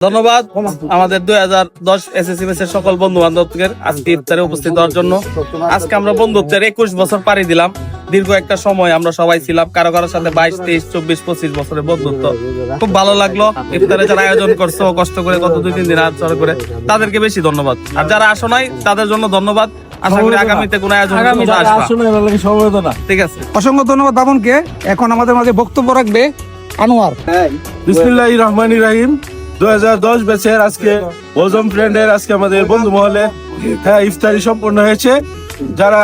ধন্যবাদ আমাদের 2010 এসএসসি ব্যাচের সকল বন্ধু বান্ধবকে আজকে ইফতারে উপস্থিত হওয়ার জন্য। আজকে আমরা বন্ধুত্বের 21 বছর পাড়ি দিলাম। দীর্ঘ একটা সময় আমরা সবাই ছিলাম, কারো কারোর সাথে 22, 23, 24, 25 বছরের বন্ধুত্ব। খুব ভালো লাগলো। ইফতারে যারা আয়োজন করছে কষ্ট করে গত 2-3 দিন আয়োজন করে তাদেরকে বেশি ধন্যবাদ, আর যারা আসো নাই তাদের জন্য ধন্যবাদ। আশা করি আগামীতে কোন আয়োজন আসবে। ঠিক আছে, অসংখ্য ধন্যবাদ বাবনকে। এখন আমাদের মাঝে বক্তব্য রাখবে আনোয়ার। বিসমিল্লাহির রহমানির রহিম। 2010 ব্যাচের আজকে ওজম ফ্রেন্ডের আজকে আমাদের বন্ধু মহলে ইফতারি সম্পন্ন হয়েছে। যারা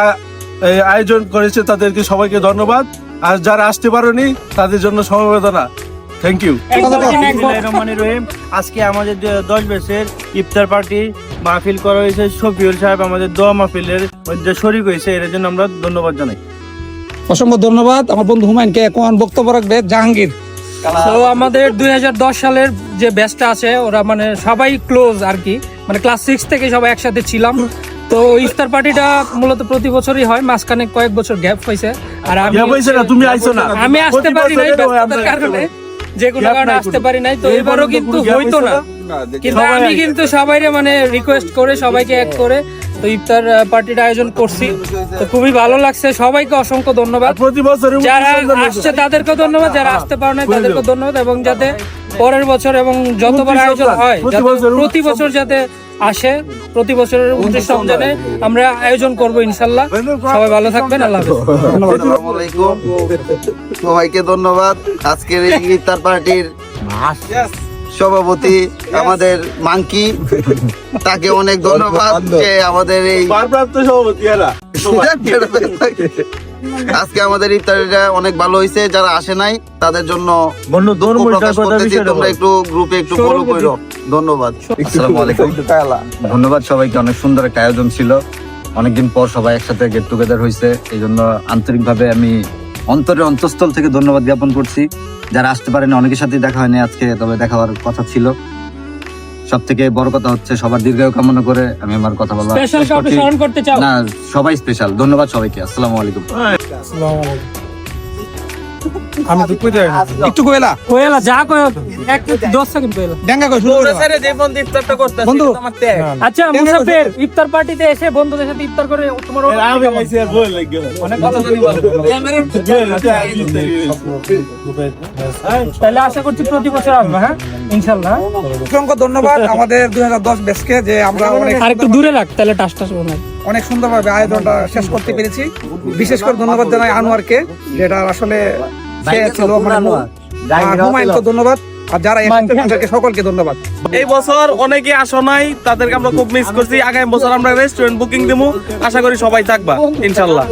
এই আয়োজন করেছে তাদেরকে সবাইকে ধন্যবাদ, আর যারা আসতে পারেনি তাদের জন্য সমবেদনা। Thank you. আজকে আমাদের 10 ব্যাচের ইফতার পার্টি মাহফিল করা হয়েছে। শফিউল সাহেব আমাদের দোয়া মাহফিলের মধ্যে শরীক হয়েছে, এর জন্য আমরা ধন্যবাদ জানাই। অসংখ্য ধন্যবাদ আমার বন্ধু হুমায়ুনকে। এখন বক্তব্য রাখবে জাহাঙ্গীর। তো আমাদের 2010 সালের যে ব্যাচটা আছে ওরা মানে সবাই ক্লোজ আর কি, মানে ক্লাস 6 থেকে সবাই একসাথে ছিলাম। তো ইফতার পার্টিটা মূলত প্রতি বছরই হয়, মাঝখানে কয়েক বছর গ্যাপ হয়েছে। আর আমি আসতে পারি নাই ব্যস্ততার কারণে, যে কোনো কারণে আসতে পারি নাই। তো এবারও কিন্তু হইতো না, কিন্তু আমি কিন্তু সবাইকে মানে রিকোয়েস্ট করে সবাইকে এক করে তো ইফতার পার্টির আয়োজন করছি। তো খুবই ভালো লাগছে, সবাইকে অসংখ্য ধন্যবাদ। যারা আসছে তাদেরকে ধন্যবাদ, যারা আসতে পারে না তাদেরকে ধন্যবাদ। এবং যাতে পরের বছর এবং যতবার আয়োজন হয় প্রতি বছর যাতে আসে, প্রতি বছরের 29 রমজানে আমরা আয়োজন করব ইনশাল্লাহ। সবাই ভালো থাকবেন, আল্লাহ হাফেজ। আসসালামু আলাইকুম, সবাইকে ধন্যবাদ। আজকের এই ইফতার পার্টির সভাপতি আমাদের মাংকি, তাকে অনেক ধন্যবাদ যে আমাদের এই আজকে আমাদের ইফতারিটা অনেক ভালো হয়েছে। যারা আসে নাই তাদের জন্য তোমরা একটু গ্রুপে একটু ফলো করো। ধন্যবাদ। আসসালামু আলাইকুম, ধন্যবাদ সবাইকে। অনেক সুন্দর একটা আয়োজন ছিল, অনেকদিন পর সবাই একসাথে গেট টুগেদার হয়েছে। এই জন্য আন্তরিকভাবে আমি অন্তরের অন্তঃস্থল থেকে ধন্যবাদ জ্ঞাপন করছি। যারা আসতে পারেনি, অনেকের সাথে দেখা হয়নি আজকে, তবে দেখা হওয়ার কথা ছিল। সব থেকে বড় কথা হচ্ছে সবার দীর্ঘায়ু কামনা করে আমি আমার কথা বলা না, সবাই স্পেশাল। ধন্যবাদ সবাইকে। আসসালামু আলাইকুম। আমি তো কইতে একটু কইলা যা কই 10 সেকেন্ড কইলা ডেঙ্গা কই শুরু করে যে বন্ধু ইফতারটা করতেছে বন্ধু আমার ত্যাগ। আচ্ছা মুসাফির, ইফতার পার্টিতে এসে বন্ধুদের সাথে ইফতার করে তোমার অনেক কথা জানি বলো। তাহলে আশা করছি প্রতি বছর আসবে, হ্যাঁ ইনশাআল্লাহ। অসংখ্য ধন্যবাদ আমাদের 2010 ব্যাচকে, যে আমরা আর একটু দূরে রাখ তাহলে টাস টাস হবে না। অনেক সুন্দরভাবে আয়োজনটা শেষ করতে পেরেছি। বিশেষ করে ধন্যবাদ জানাই আনোয়ারকে, যেটা আসলে সে ছিল মানে হুমায়ুনকে ধন্যবাদ, আর যারা এসেছে সকলকে ধন্যবাদ। এই বছর অনেকে আসো নাই, তাদেরকে আমরা খুব মিস করছি। আগামী বছর আমরা রেস্টুরেন্ট বুকিং দেবো, আশা করি সবাই থাকবা ইনশাল্লাহ।